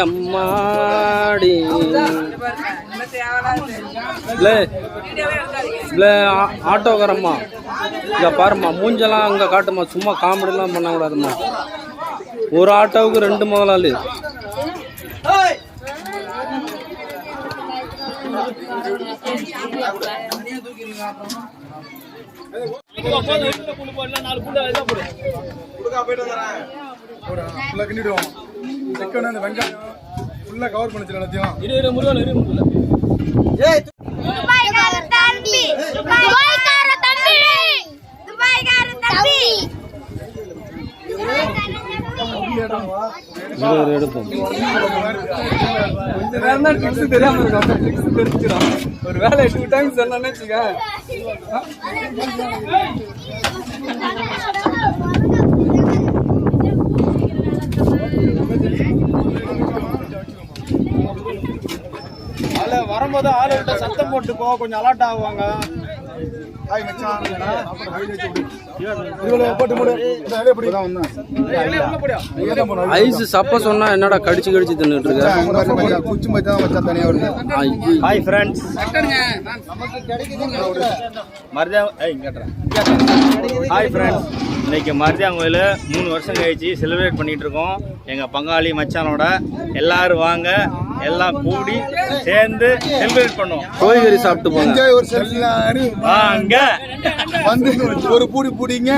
எம்மாடி ஆட்டோக்காரம்மா இங்க பாரும்மா மூஞ்செல்லாம் அங்க காட்டுமா, சும்மா காமெடிலாம் பண்ண கூடாதும்மா. ஒரு ஆட்டோவுக்கு 2 முதலாளி. கவர் பண்ணிச்சு எல்லாத்தையும். ஒரு வேலை 2 டைம்ஸ் என்னன்னு வச்சுக்க. வரும்போது ஆளுகிட்ட சத்தம் போட்டு போ, கொஞ்சம் அலர்ட் ஆகுவாங்க. ஐஸ் சப்ப சொன்னா என்னடா கடிச்சு கடிச்சு தின்னுட்டு இருக்க. ஹாய் ஃப்ரெண்ட்ஸ், ஹாய் ஃப்ரெண்ட்ஸ், இன்னைக்கு மருதியாங்கோயில் 3 வருஷம் கழிச்சு செலிப்ரேட் பண்ணிட்டு இருக்கோம். எங்க பங்காளி மச்சானோட எல்லாரும் வாங்க, எல்லாம் கூடி சேர்ந்து செலிப்ரேட் பண்ணுவோம். கோழிக்கறி சாப்பிட்டு போங்க. வாங்க வந்து ஒரு பூடி பூடிங்க.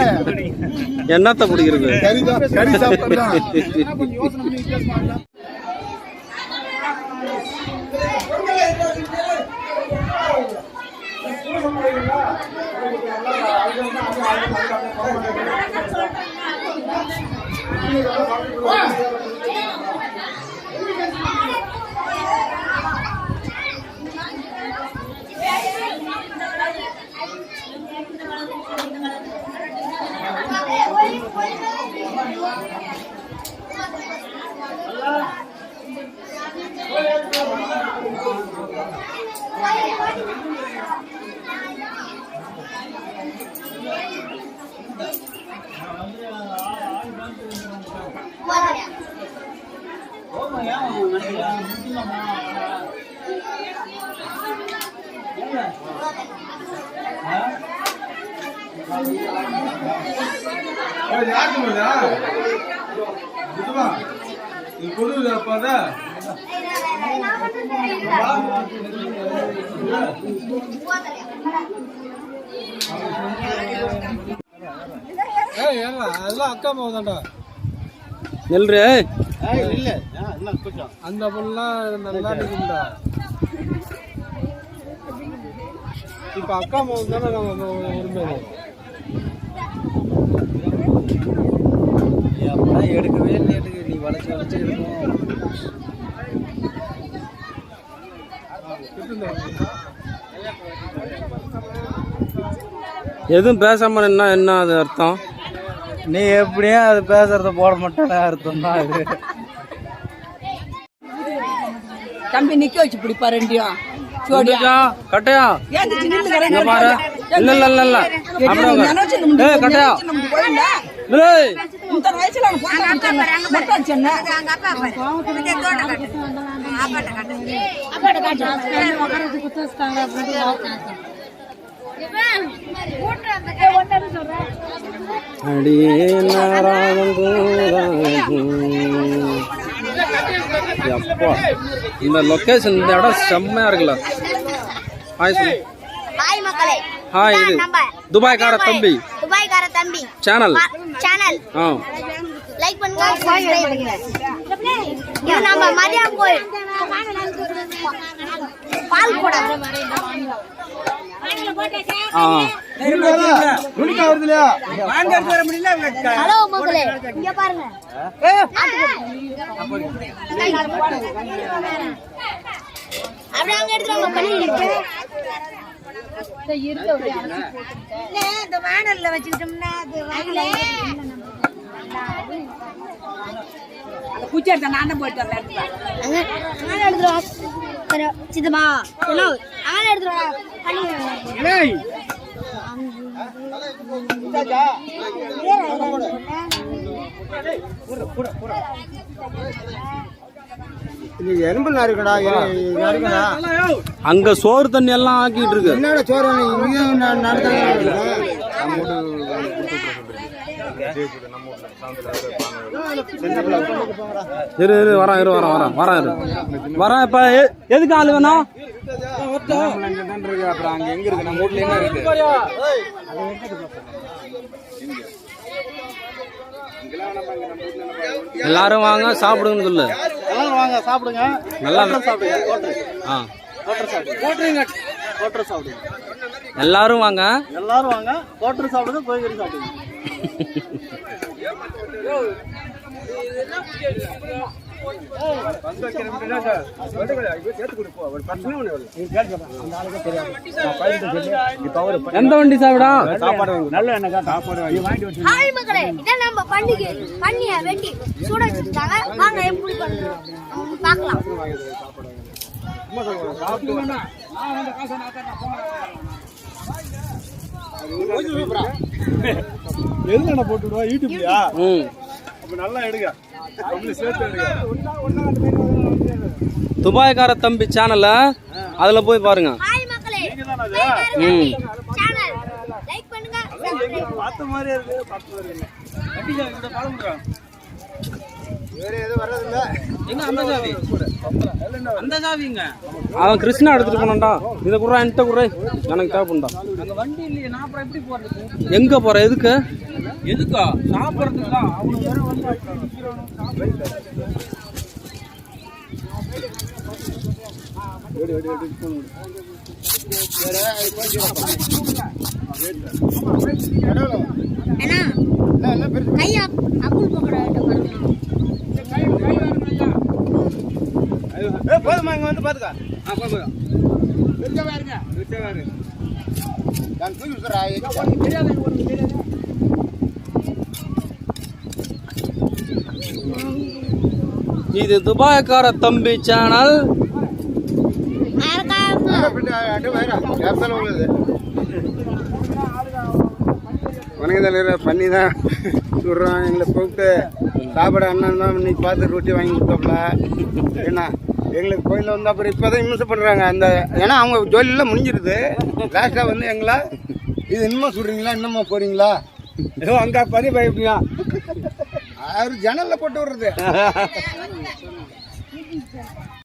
என்னத்த பிடிக்கிறது? கறி சாப்பிட்டா அதெல்லாம் அக்கா மாவுதான்டா. நெல்று அந்த பொருள்லாம் நல்லா இருக்குண்டா. இப்ப அக்கா மாவு தானே நம்ம விரும்புறோம். எடுக்கவே இல்லை, எடுக்க நீ வளைச்சு வளைச்சு இருக்கும். எதுவும் பேசாம என்ன அது அர்த்தம்? நீ எப்படியும் அது பேசுறத போட மாட்டேன்னு அர்த்தம் தான் அது. தம்பி நிக்க வச்சு பிடிப்பா ரெண்டையும். கட்டையா பாரு. இல்ல இல்ல இல்ல இல்ல கட்டையா அடியே அப்பா இந்த லொகேஷன், இந்த இடம் செம்மையா இருக்குல்ல. ஹாய் சொல்லு. ஹாய் மக்களே. ஹாய், இது துபாய்கார தம்பி சேனல். லைக் பண்ணுங்க, சப்ஸ்கிரைப் பண்ணுங்க. இது நம்ம மரியாம் கோயில் பால் கூட. ஹலோ மக்களே, இங்க பாருங்க. அப்படியே அங்க எடுத்துவாங்க பண்ணி இந்த வானல்ல வச்சுக்கிட்டோம்னா அது பூச்சி எடுத்த நான் போயிட்டு எடுத்துருவோம். சித்தமா எடுத்துருவோம். எறும்பு இருக்குடா இருக்குடா. அங்க சோறு தண்ணி எல்லாம் ஆக்கிட்டு இருக்கு. என்னடா சோறு இரு இரு வரேன் இரு வரேன் வரேன் வரேன் இரு வரேன். இப்ப எதுக்கு ஆளு வேணும்? அப்புறம் அங்க எங்க இருக்கு? நம்ம வீட்டுல என்ன இருக்கு? எல்லாரும் வாங்க சாப்பிடுங்கன்னு சொல்லு. எல்லாம் வாங்க சாப்பிடுங்க. நல்லா சாப்பிடுங்க. ஆ கோட்டருங்க. கோட்டர் சாப்பிடுங்க. எல்லாரும் வாங்க. எல்லாரும் வாங்க. கோட்டர் சாப்பிடுங்க. கோழிக்கறி சாப்பிடுங்க. எந்த வண்டி சாப்பிடா? ஹாய் மக்களே, இதான் நம்ம பண்டிகை. பண்ணிய வெட்டி சூட வச்சிருக்காங்க. வாங்க எப்படி பண்ணணும் பார்க்கலாம். எதுல போட்டுடுவா? யூடியூப்லயா? ம். அப்ப நல்லா எடுங்க. அப்படி சேர்த்து எடுங்க. துபாய்க்கார தம்பி சேனல்ல அதுல போய் பாருங்க. ஹாய் மக்களே, ம். சேனல் லைக் பண்ணுங்க, சப்ஸ்கிரைப் பார்த்த மாதிரியே இருக்கு. பார்த்த மாதிரி இல்லை. வேற எதுவும் வர்றதில்ல. அவன் கிருஷ்ணா எடுத்துட்டு போனான்டா. இதை குடுறா, என்கிட்ட குடுறா, எனக்கு தேவைப்பண்டா. எங்க போற? எதுக்கு? எதுக்கா? சாப்பிடறதுக்கா? ஏன்னா கையா அப்புல் பக்கடா போதுமா? இங்க வந்து பாத்துக்கா. இது துபாய்க்கார தம்பி சேனல். வணக்கம். பண்ணி தான் சொல்கிறோம். எங்களை கூப்பிட்டு சாப்பிட அண்ணன் தான் இன்னைக்கு பார்த்து ரொட்டி வாங்கி கொடுத்தாப்புல. ஏன்னா எங்களுக்கு கோயிலில் வந்து அப்புறம் இப்போ தான் இம்சை பண்ணுறாங்க. அந்த ஏன்னா அவங்க ஜோலியெல்லாம் முடிஞ்சிருது. லாஸ்ட்டாக வந்து எங்களை இது இன்னும் சொல்கிறீங்களா, இன்னுமா போகிறீங்களா, ஏதோ அங்கே பறி பயப்படியா, 6 ஜன்னலில் போட்டு விடுறது.